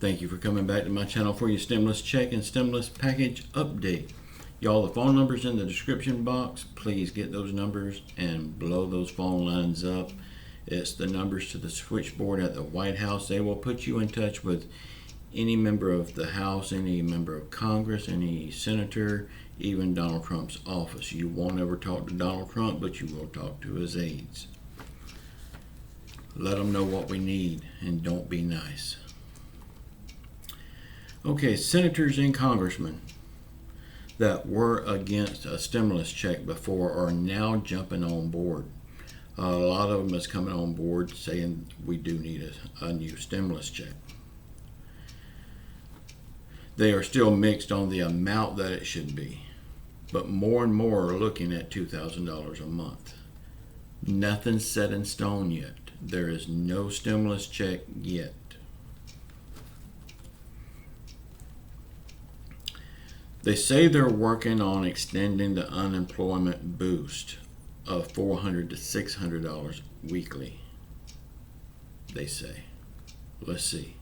Thank you for coming back to my channel for your stimulus check and stimulus package update. Y'all, the phone number's in the description box. Please get those numbers and blow those phone lines up. It's the numbers to the switchboard at the White House. They will put you in touch with any member of the House, any member of Congress, any senator, even Donald Trump's office. You won't ever talk to Donald Trump, but you will talk to his aides. Let them know what we need and don't be nice. Okay, senators and congressmen that were against a stimulus check before are now jumping on board. A lot of them is coming on board saying we do need a new stimulus check. They are still mixed on the amount that it should be, but more and more are looking at $2,000 a month. Nothing's set in stone yet. There is no stimulus check yet. They say they're working on extending the unemployment boost of $400 to $600 weekly. They say. Let's see.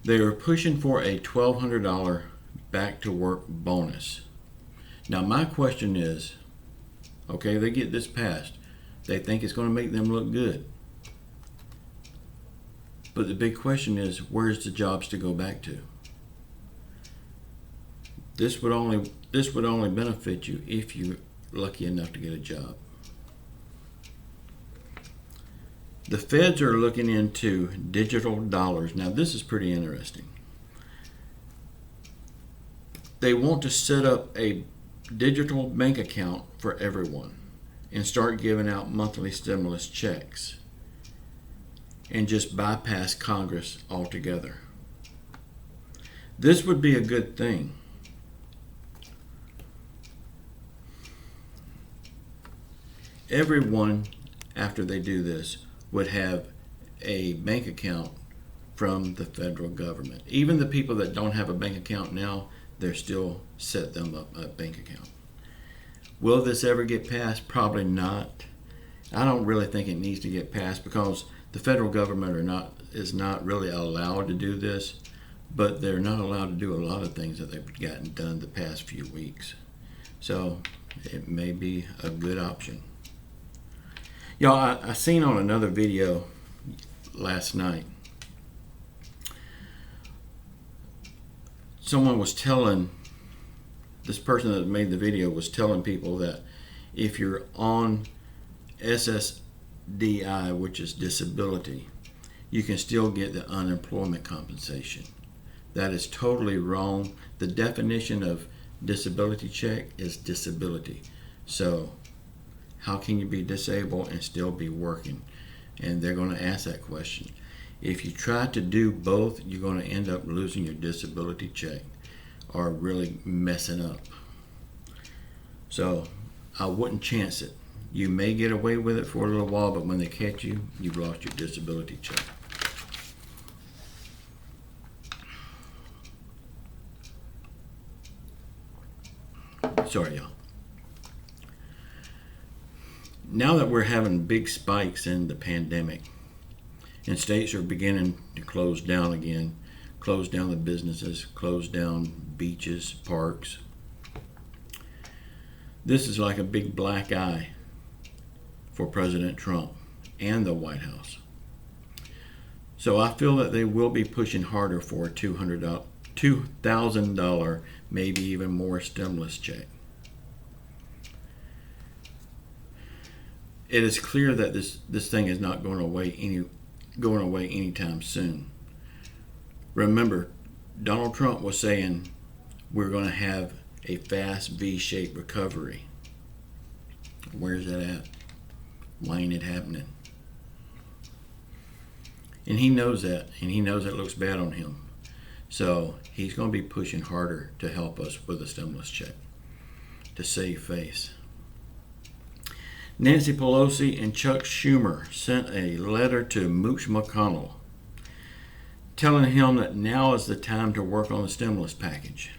They are pushing for a $1,200 back to work bonus. Now my question is, okay, they get this passed. They think it's going to make them look good. But the big question is, where's the jobs to go back to? This would only benefit you if you're lucky enough to get a job. The feds are looking into digital dollars. Now this is pretty interesting. They want to set up a digital bank account for everyone and start giving out monthly stimulus checks and just bypass Congress altogether. This would be a good thing. Everyone, after they do this, would have a bank account from the federal government. Even the people that don't have a bank account now, they're still set them up a bank account. Will this ever get passed? Probably not. I don't really think it needs to get passed because the federal government is not really allowed to do this, but they're not allowed to do a lot of things that they've gotten done the past few weeks. So it may be a good option. Y'all, I seen on another video last night, someone was telling, this person that made the video was telling people that if you're on SSDI, which is disability, you can still get the unemployment compensation. That is totally wrong. The definition of disability check is disability. So how can you be disabled and still be working? And they're going to ask that question. If you try to do both, you're going to end up losing your disability check or really messing up. So I wouldn't chance it. You may get away with it for a little while, but when they catch you, you've lost your disability check. Sorry, y'all. Now that we're having big spikes in the pandemic and states are beginning to close down again, close down the businesses, close down beaches, parks, this is like a big black eye for President Trump and the White House. So I feel that they will be pushing harder for a $2,000, maybe even more stimulus check. It is clear that this thing is not going away anytime soon. Remember, Donald Trump was saying we're going to have a fast V-shaped recovery. Where's that at? Why ain't it happening? And he knows that, and he knows it looks bad on him. So he's going to be pushing harder to help us with a stimulus check to save face. Nancy Pelosi and Chuck Schumer sent a letter to Mooch McConnell telling him that now is the time to work on the stimulus package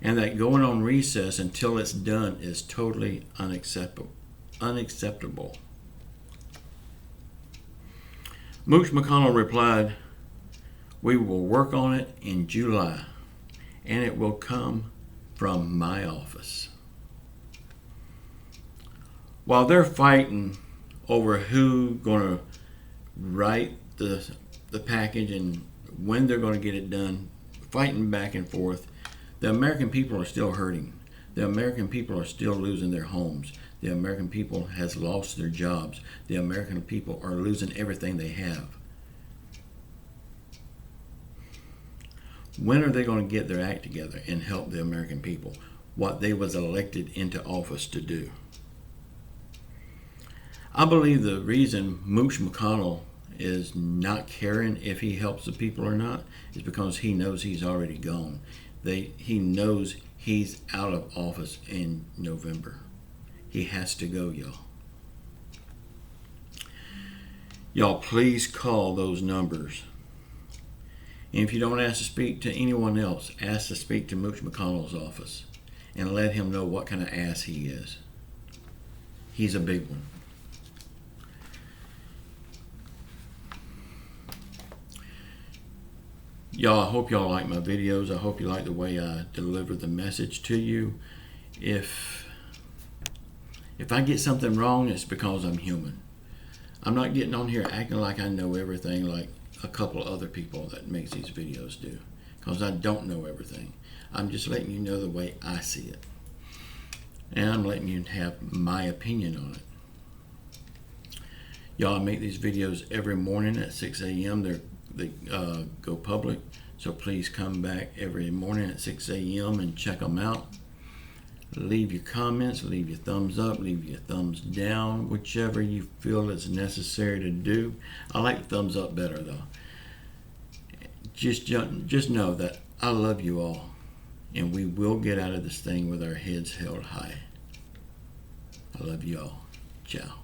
and that going on recess until it's done is totally unacceptable. Mooch McConnell replied, "We will work on it in July, and it will come from my office." While they're fighting over who's going to write the package and when they're going to get it done, fighting back and forth, the American people are still hurting. The American people are still losing their homes. The American people has lost their jobs. The American people are losing everything they have. When are they going to get their act together and help the American people, what they was elected into office to do? I believe the reason Mooch McConnell is not caring if he helps the people or not is because he knows he's already gone. He knows he's out of office in November. He has to go, y'all. Y'all, please call those numbers. And if you don't ask to speak to anyone else, ask to speak to Mooch McConnell's office and let him know what kind of ass he is. He's a big one. Y'all, I hope y'all like my videos. I hope you like the way I deliver the message to you. If I get something wrong, it's because I'm human. I'm not getting on here acting like I know everything like a couple of other people that makes these videos do, because I don't know everything. I'm just letting you know the way I see it, and I'm letting you have my opinion on it. Y'all, I make these videos every morning at 6 a.m. They go public, so please come back every morning at 6 a.m. and check them out. Leave your comments, leave your thumbs up, leave your thumbs down, whichever you feel is necessary to do. I like thumbs up better though. Just know that I love you all, and we will get out of this thing with our heads held high. I love you all. Ciao.